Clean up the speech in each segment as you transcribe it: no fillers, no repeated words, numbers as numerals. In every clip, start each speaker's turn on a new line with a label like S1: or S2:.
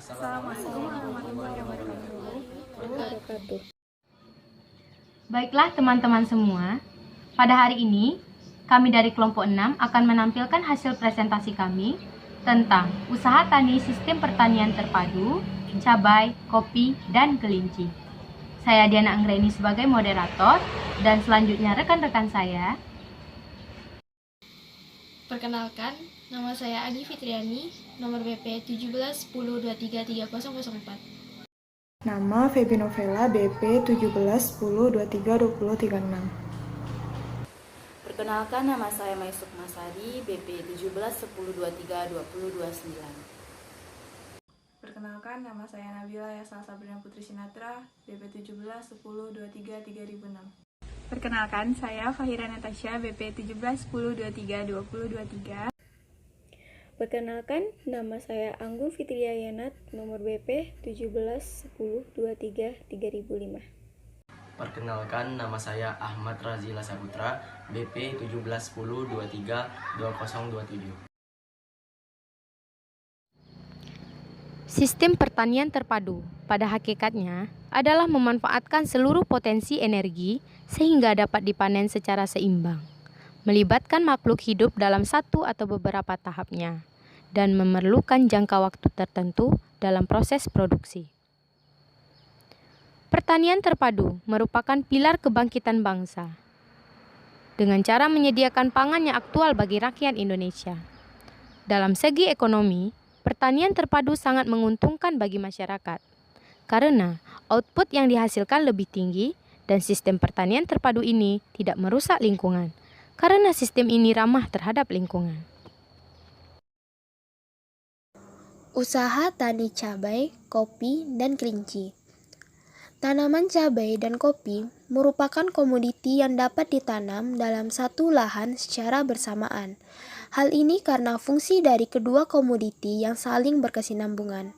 S1: Assalamualaikum warahmatullahi wabarakatuh.
S2: Baiklah teman-teman semua, pada hari ini kami dari kelompok 6 akan menampilkan hasil presentasi kami tentang usaha tani sistem pertanian terpadu, cabai, kopi, dan kelinci. Saya Diana Anggreni sebagai moderator dan selanjutnya rekan-rekan saya.
S3: Perkenalkan, nama saya Agi Fitriani, nomor BP 1710233004.
S1: Nama Febi Novela BP 1710232036.
S4: Perkenalkan, nama saya Mai Sukmasari, BP 1710232029.
S5: Perkenalkan, nama saya Nabila Yasal Sabrina Putri Sinatra, BP 1710233006.
S6: Perkenalkan, saya Fahira Natasha, BP 1710232023.
S7: Perkenalkan, nama saya Anggun Fitriayanat, nomor BP 1710233005.
S8: Perkenalkan, nama saya Ahmad Razila Saputra, BP 1710232027.
S2: Sistem pertanian terpadu pada hakikatnya adalah memanfaatkan seluruh potensi energi sehingga dapat dipanen secara seimbang, melibatkan makhluk hidup dalam satu atau beberapa tahapnya, dan memerlukan jangka waktu tertentu dalam proses produksi. Pertanian terpadu merupakan pilar kebangkitan bangsa dengan cara menyediakan pangan yang aktual bagi rakyat Indonesia. Dalam segi ekonomi, pertanian terpadu sangat menguntungkan bagi masyarakat karena output yang dihasilkan lebih tinggi dan sistem pertanian terpadu ini tidak merusak lingkungan karena sistem ini ramah terhadap lingkungan.
S7: Usaha tani cabai, kopi, dan kelinci. Tanaman cabai dan kopi merupakan komoditi yang dapat ditanam dalam satu lahan secara bersamaan. Hal ini karena fungsi dari kedua komoditi yang saling berkesinambungan.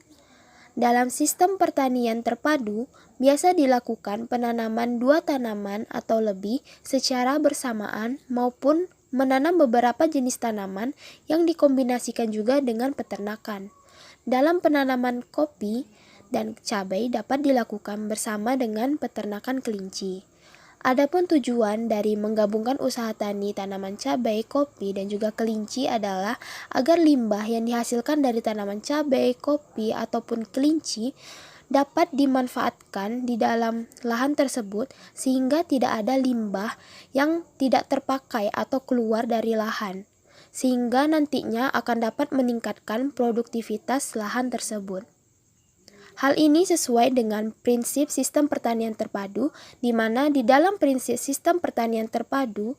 S7: Dalam sistem pertanian terpadu, biasa dilakukan penanaman dua tanaman atau lebih secara bersamaan maupun menanam beberapa jenis tanaman yang dikombinasikan juga dengan peternakan. Dalam penanaman kopi dan cabai dapat dilakukan bersama dengan peternakan kelinci. Adapun tujuan dari menggabungkan usaha tani tanaman cabai, kopi, dan juga kelinci adalah agar limbah yang dihasilkan dari tanaman cabai, kopi, ataupun kelinci dapat dimanfaatkan di dalam lahan tersebut sehingga tidak ada limbah yang tidak terpakai atau keluar dari lahan, sehingga nantinya akan dapat meningkatkan produktivitas lahan tersebut. Hal ini sesuai dengan prinsip sistem pertanian terpadu, di mana di dalam prinsip sistem pertanian terpadu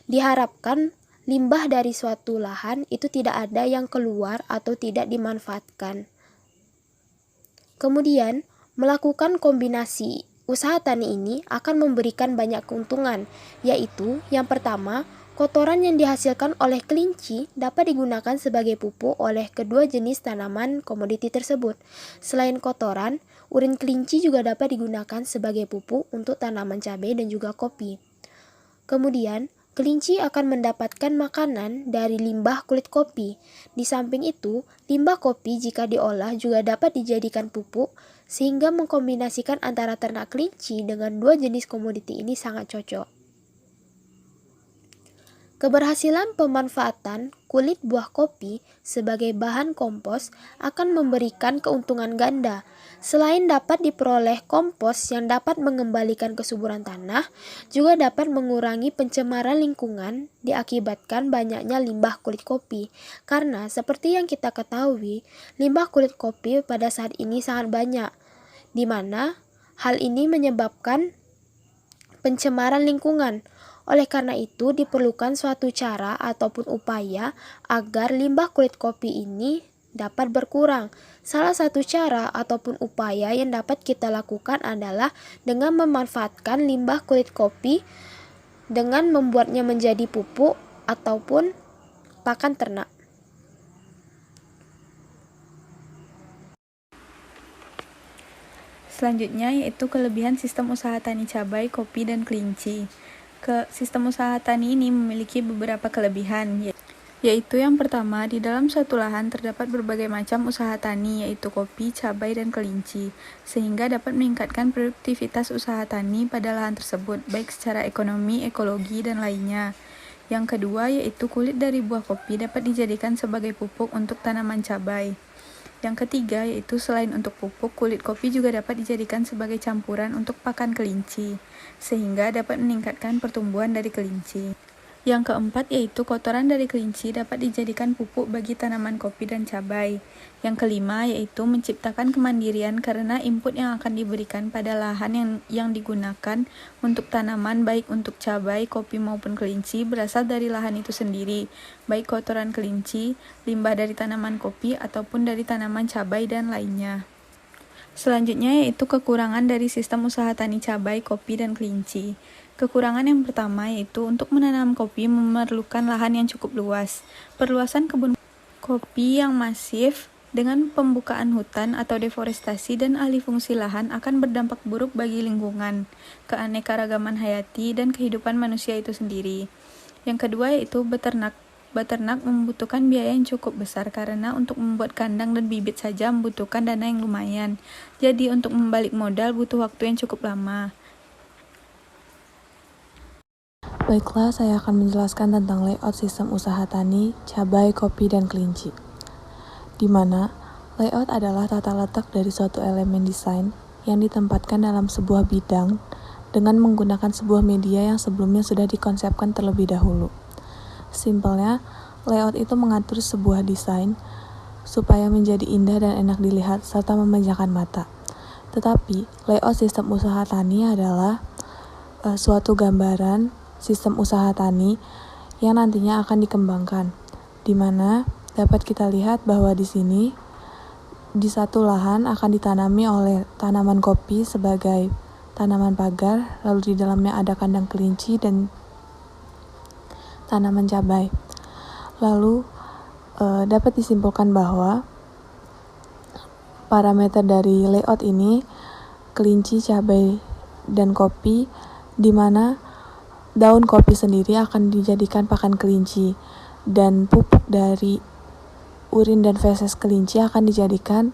S7: diharapkan limbah dari suatu lahan itu tidak ada yang keluar atau tidak dimanfaatkan. Kemudian, melakukan kombinasi usaha tani ini akan memberikan banyak keuntungan, yaitu yang pertama, kotoran yang dihasilkan oleh kelinci dapat digunakan sebagai pupuk oleh kedua jenis tanaman komoditi tersebut. Selain kotoran, urin kelinci juga dapat digunakan sebagai pupuk untuk tanaman cabai dan juga kopi. Kemudian, kelinci akan mendapatkan makanan dari limbah kulit kopi. Di samping itu, limbah kopi jika diolah juga dapat dijadikan pupuk, sehingga mengkombinasikan antara ternak kelinci dengan dua jenis komoditi ini sangat cocok. Keberhasilan pemanfaatan kulit buah kopi sebagai bahan kompos akan memberikan keuntungan ganda. Selain dapat diperoleh kompos yang dapat mengembalikan kesuburan tanah, juga dapat mengurangi pencemaran lingkungan diakibatkan banyaknya limbah kulit kopi. Karena seperti yang kita ketahui, limbah kulit kopi pada saat ini sangat banyak, di mana hal ini menyebabkan pencemaran lingkungan. Oleh karena itu, diperlukan suatu cara ataupun upaya agar limbah kulit kopi ini dapat berkurang. Salah satu cara ataupun upaya yang dapat kita lakukan adalah dengan memanfaatkan limbah kulit kopi dengan membuatnya menjadi pupuk ataupun pakan ternak.
S6: Selanjutnya yaitu kelebihan sistem usaha tani cabai, kopi, dan kelinci. Sistem usaha tani ini memiliki beberapa kelebihan. Yaitu yang pertama, di dalam suatu lahan terdapat berbagai macam usaha tani, yaitu kopi, cabai, dan kelinci, sehingga dapat meningkatkan produktivitas usaha tani pada lahan tersebut, baik secara ekonomi, ekologi, dan lainnya. Yang kedua, yaitu kulit dari buah kopi dapat dijadikan sebagai pupuk untuk tanaman cabai. Yang ketiga, yaitu selain untuk pupuk, kulit kopi juga dapat dijadikan sebagai campuran untuk pakan kelinci, sehingga dapat meningkatkan pertumbuhan dari kelinci. Yang keempat, yaitu kotoran dari kelinci dapat dijadikan pupuk bagi tanaman kopi dan cabai. Yang kelima, yaitu menciptakan kemandirian karena input yang akan diberikan pada lahan yang digunakan untuk tanaman baik untuk cabai, kopi maupun kelinci berasal dari lahan itu sendiri, baik kotoran kelinci, limbah dari tanaman kopi ataupun dari tanaman cabai dan lainnya. Selanjutnya yaitu kekurangan dari sistem usaha tani cabai, kopi, dan kelinci. Kekurangan yang pertama yaitu untuk menanam kopi memerlukan lahan yang cukup luas. Perluasan kebun kopi yang masif dengan pembukaan hutan atau deforestasi dan alih fungsi lahan akan berdampak buruk bagi lingkungan, keanekaragaman hayati, dan kehidupan manusia itu sendiri. Yang kedua yaitu beternak. Beternak membutuhkan biaya yang cukup besar karena untuk membuat kandang dan bibit saja membutuhkan dana yang lumayan. Jadi untuk membalik modal butuh waktu yang cukup lama.
S9: Baiklah, saya akan menjelaskan tentang layout sistem usaha tani, cabai, kopi, dan kelinci. Di mana layout adalah tata letak dari suatu elemen desain yang ditempatkan dalam sebuah bidang dengan menggunakan sebuah media yang sebelumnya sudah dikonsepkan terlebih dahulu. Simpelnya, layout itu mengatur sebuah desain supaya menjadi indah dan enak dilihat serta memanjakan mata. Tetapi, layout sistem usaha tani adalah suatu gambaran sistem usaha tani yang nantinya akan dikembangkan, di mana dapat kita lihat bahwa di sini di satu lahan akan ditanami oleh tanaman kopi sebagai tanaman pagar, lalu di dalamnya ada kandang kelinci dan tanaman cabai. Lalu dapat disimpulkan bahwa parameter dari layout ini kelinci, cabai, dan kopi, di mana daun kopi sendiri akan dijadikan pakan kelinci dan pupuk dari urin dan feses kelinci akan dijadikan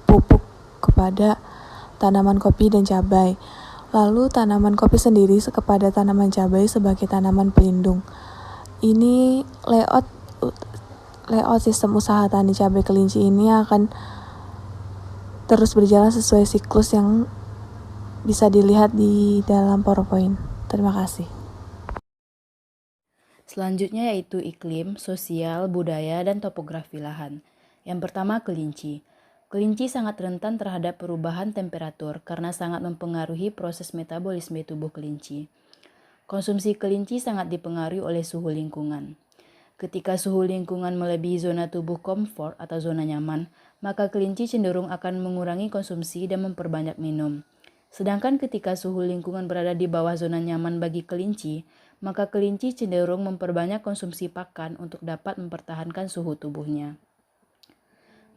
S9: pupuk kepada tanaman kopi dan cabai. Lalu tanaman kopi sendiri kepada tanaman cabai sebagai tanaman pelindung. Ini layout sistem usaha tani cabai kelinci ini akan terus berjalan sesuai siklus yang bisa dilihat di dalam PowerPoint. Terima kasih.
S4: Selanjutnya yaitu iklim, sosial, budaya, dan topografi lahan. Yang pertama, kelinci. Kelinci sangat rentan terhadap perubahan temperatur karena sangat mempengaruhi proses metabolisme tubuh kelinci. Konsumsi kelinci sangat dipengaruhi oleh suhu lingkungan. Ketika suhu lingkungan melebihi zona tubuh komfort atau zona nyaman, maka kelinci cenderung akan mengurangi konsumsi dan memperbanyak minum. Sedangkan ketika suhu lingkungan berada di bawah zona nyaman bagi kelinci, maka kelinci cenderung memperbanyak konsumsi pakan untuk dapat mempertahankan suhu tubuhnya.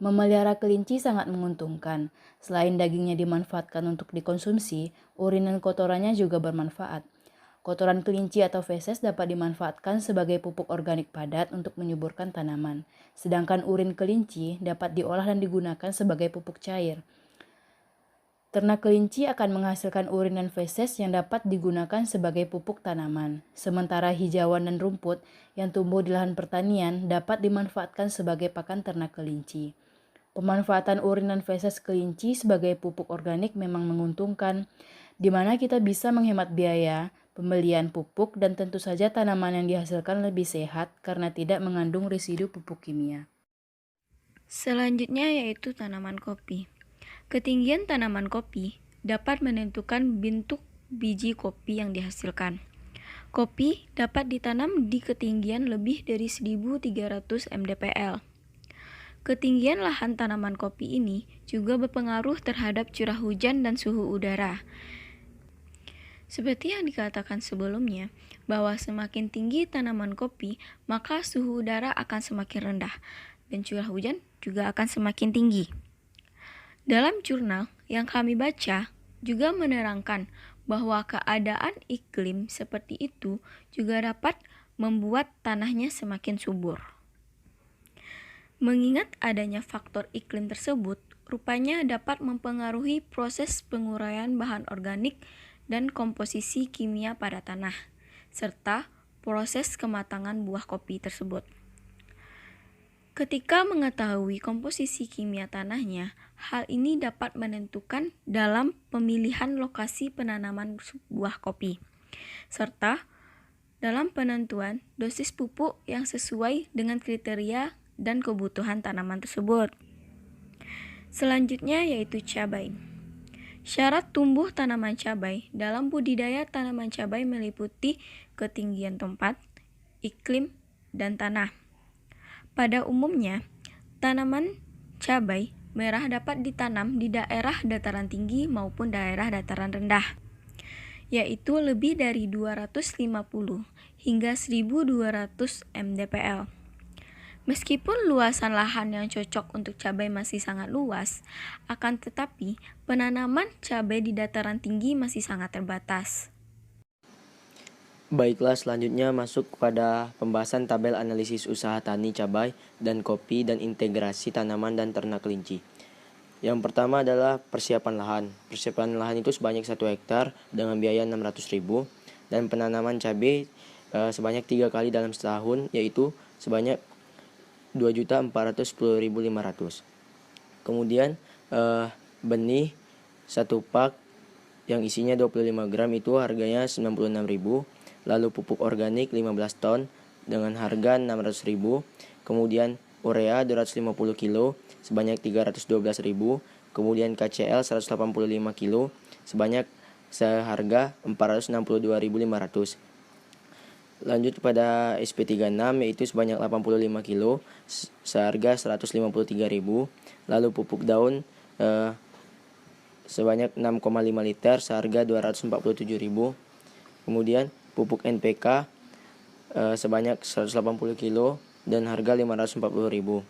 S4: Memelihara kelinci sangat menguntungkan. Selain dagingnya dimanfaatkan untuk dikonsumsi, urin dan kotorannya juga bermanfaat. Kotoran kelinci atau feses dapat dimanfaatkan sebagai pupuk organik padat untuk menyuburkan tanaman. Sedangkan urin kelinci dapat diolah dan digunakan sebagai pupuk cair. Ternak kelinci akan menghasilkan urin dan feses yang dapat digunakan sebagai pupuk tanaman. Sementara hijauan dan rumput yang tumbuh di lahan pertanian dapat dimanfaatkan sebagai pakan ternak kelinci. Pemanfaatan urin dan feses kelinci sebagai pupuk organik memang menguntungkan, di mana kita bisa menghemat biaya pembelian pupuk dan tentu saja tanaman yang dihasilkan lebih sehat karena tidak mengandung residu pupuk kimia.
S6: Selanjutnya yaitu tanaman kopi. Ketinggian tanaman kopi dapat menentukan bentuk biji kopi yang dihasilkan. Kopi dapat ditanam di ketinggian lebih dari 1.300 mdpl. Ketinggian lahan tanaman kopi ini juga berpengaruh terhadap curah hujan dan suhu udara. Seperti yang dikatakan sebelumnya, bahwa semakin tinggi tanaman kopi, maka suhu udara akan semakin rendah, dan curah hujan juga akan semakin tinggi. Dalam jurnal yang kami baca juga menerangkan bahwa keadaan iklim seperti itu juga dapat membuat tanahnya semakin subur. Mengingat adanya faktor iklim tersebut, rupanya dapat mempengaruhi proses penguraian bahan organik dan komposisi kimia pada tanah, serta proses kematangan buah kopi tersebut. Ketika mengetahui komposisi kimia tanahnya, hal ini dapat menentukan dalam pemilihan lokasi penanaman buah kopi, serta dalam penentuan dosis pupuk yang sesuai dengan kriteria dan kebutuhan tanaman tersebut. Selanjutnya yaitu cabai. Syarat tumbuh tanaman cabai dalam budidaya tanaman cabai meliputi ketinggian tempat, iklim, dan tanah. Pada umumnya, tanaman cabai merah dapat ditanam di daerah dataran tinggi maupun daerah dataran rendah, yaitu lebih dari 250 hingga 1200 mdpl. Meskipun luasan lahan yang cocok untuk cabai masih sangat luas, akan tetapi penanaman cabai di dataran tinggi masih sangat terbatas.
S8: Baiklah, selanjutnya masuk kepada pembahasan tabel analisis usaha tani cabai dan kopi dan integrasi tanaman dan ternak kelinci. Yang pertama adalah persiapan lahan. Persiapan lahan itu sebanyak 1 hektar dengan biaya 600.000 dan penanaman cabai sebanyak 3 kali dalam setahun, yaitu sebanyak 2.410.500. Kemudian benih 1 pak yang isinya 25 gram itu harganya 96.000. Lalu pupuk organik 15 ton dengan harga 600.000. Kemudian urea 250 kilo sebanyak 312.000. Kemudian KCL 185 kilo sebanyak seharga 462.500. Lanjut pada SP36 yaitu sebanyak 85 kilo seharga 153.000. Lalu pupuk daun sebanyak 6,5 liter seharga 247.000. Kemudian pupuk NPK sebanyak 180 kilo dan harga 540.000.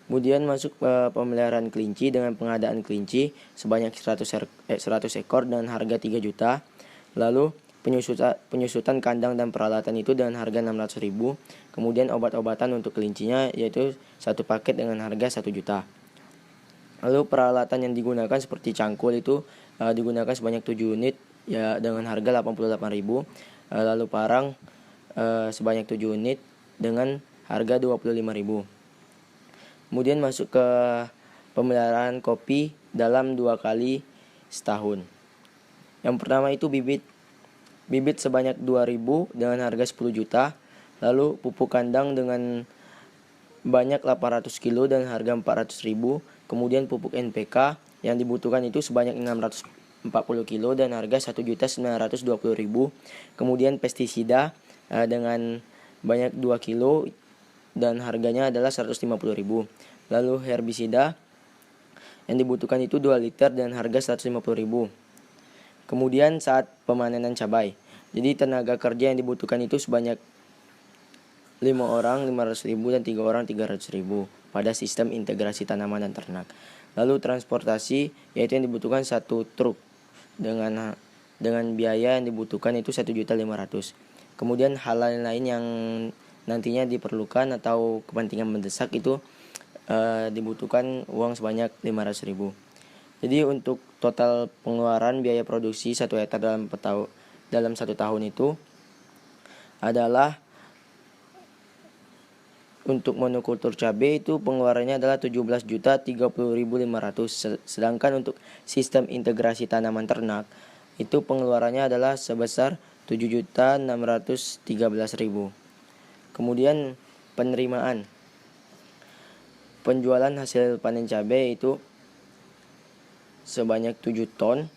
S8: Kemudian masuk pemeliharaan kelinci dengan pengadaan kelinci sebanyak 100 ekor dan harga 3 juta. Lalu penyusutan kandang dan peralatan itu dengan harga 600.000. Kemudian obat-obatan untuk kelincinya yaitu 1 paket dengan harga 1 juta. Lalu peralatan yang digunakan seperti cangkul itu digunakan sebanyak 7 unit ya dengan harga 88.000. Lalu parang sebanyak 7 unit dengan harga 25.000. Kemudian masuk ke pemeliharaan kopi dalam 2 kali setahun. Yang pertama itu bibit sebanyak 2.000 dengan harga 10 juta. Lalu pupuk kandang dengan banyak 800 kilo dan harga 400.000. Kemudian pupuk NPK yang dibutuhkan itu sebanyak 640 kilo dan harga 1.920.000. Kemudian pestisida dengan banyak 2 kilo dan harganya adalah 150.000. Lalu herbisida yang dibutuhkan itu 2 liter dan harga 150.000. Kemudian saat pemanenan cabai, jadi tenaga kerja yang dibutuhkan itu sebanyak 5 orang 500.000 dan 3 orang 300.000 pada sistem integrasi tanaman dan ternak. Lalu transportasi yaitu yang dibutuhkan 1 truk dengan biaya yang dibutuhkan itu 1.500.000. Kemudian hal lain yang nantinya diperlukan atau kepentingan mendesak itu dibutuhkan uang sebanyak 500.000. Jadi untuk total pengeluaran biaya produksi 1 hektar dalam 1 tahun itu adalah untuk monokultur cabai itu pengeluarannya adalah 17.030.500. Sedangkan untuk sistem integrasi tanaman ternak itu pengeluarannya adalah sebesar 7.613.000. Kemudian penerimaan penjualan hasil panen cabai itu sebanyak 7 ton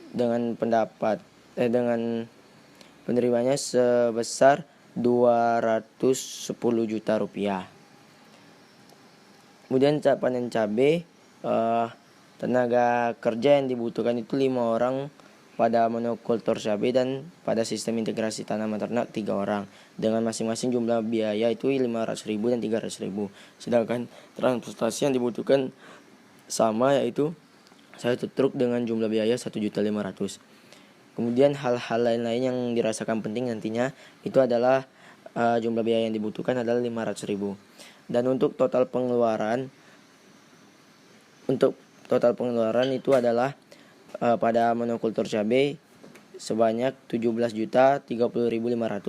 S8: dengan penerimanya sebesar 210 juta rupiah. Kemudian saat panen cabai tenaga kerja yang dibutuhkan itu 5 orang pada monokultur cabai dan pada sistem integrasi tanaman ternak 3 orang dengan masing-masing jumlah biaya itu 500.000 dan 300.000. Sedangkan transportasi yang dibutuhkan sama yaitu 1 truk dengan jumlah biaya 1.500.000. Kemudian hal-hal lain-lain yang dirasakan penting nantinya itu adalah jumlah biaya yang dibutuhkan adalah 500.000. Dan untuk total pengeluaran itu adalah pada monokultur cabai sebanyak 17.030.500,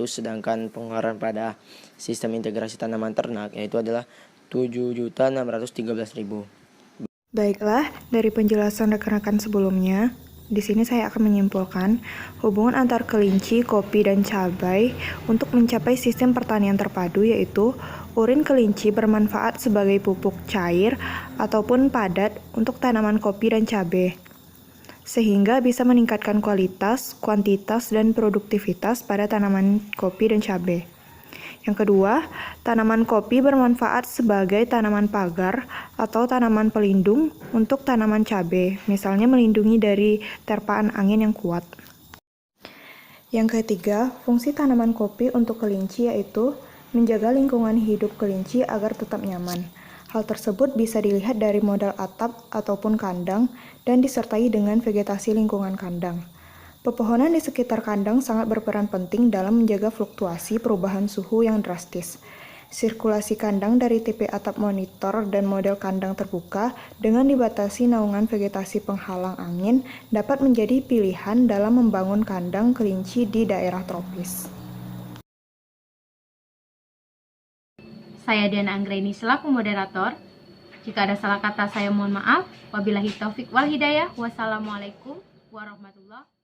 S8: sedangkan pengeluaran pada sistem integrasi tanaman ternak yaitu adalah 7.613.000.
S1: Baiklah, dari penjelasan rekan-rekan sebelumnya, di sini saya akan menyimpulkan hubungan antar kelinci, kopi, dan cabai untuk mencapai sistem pertanian terpadu, yaitu urin kelinci bermanfaat sebagai pupuk cair ataupun padat untuk tanaman kopi dan cabai, sehingga bisa meningkatkan kualitas, kuantitas, dan produktivitas pada tanaman kopi dan cabai. Yang kedua, tanaman kopi bermanfaat sebagai tanaman pagar atau tanaman pelindung untuk tanaman cabai, misalnya melindungi dari terpaan angin yang kuat. Yang ketiga, fungsi tanaman kopi untuk kelinci yaitu menjaga lingkungan hidup kelinci agar tetap nyaman. Hal tersebut bisa dilihat dari model atap ataupun kandang dan disertai dengan vegetasi lingkungan kandang. Pepohonan di sekitar kandang sangat berperan penting dalam menjaga fluktuasi perubahan suhu yang drastis. Sirkulasi kandang dari tipe atap monitor dan model kandang terbuka dengan dibatasi naungan vegetasi penghalang angin dapat menjadi pilihan dalam membangun kandang kelinci di daerah tropis.
S2: Saya Diana Anggraini selaku moderator. Jika ada salah kata saya mohon maaf. Wabillahi taufik wal hidayah. Wassalamualaikum warahmatullahi wabarakatuh.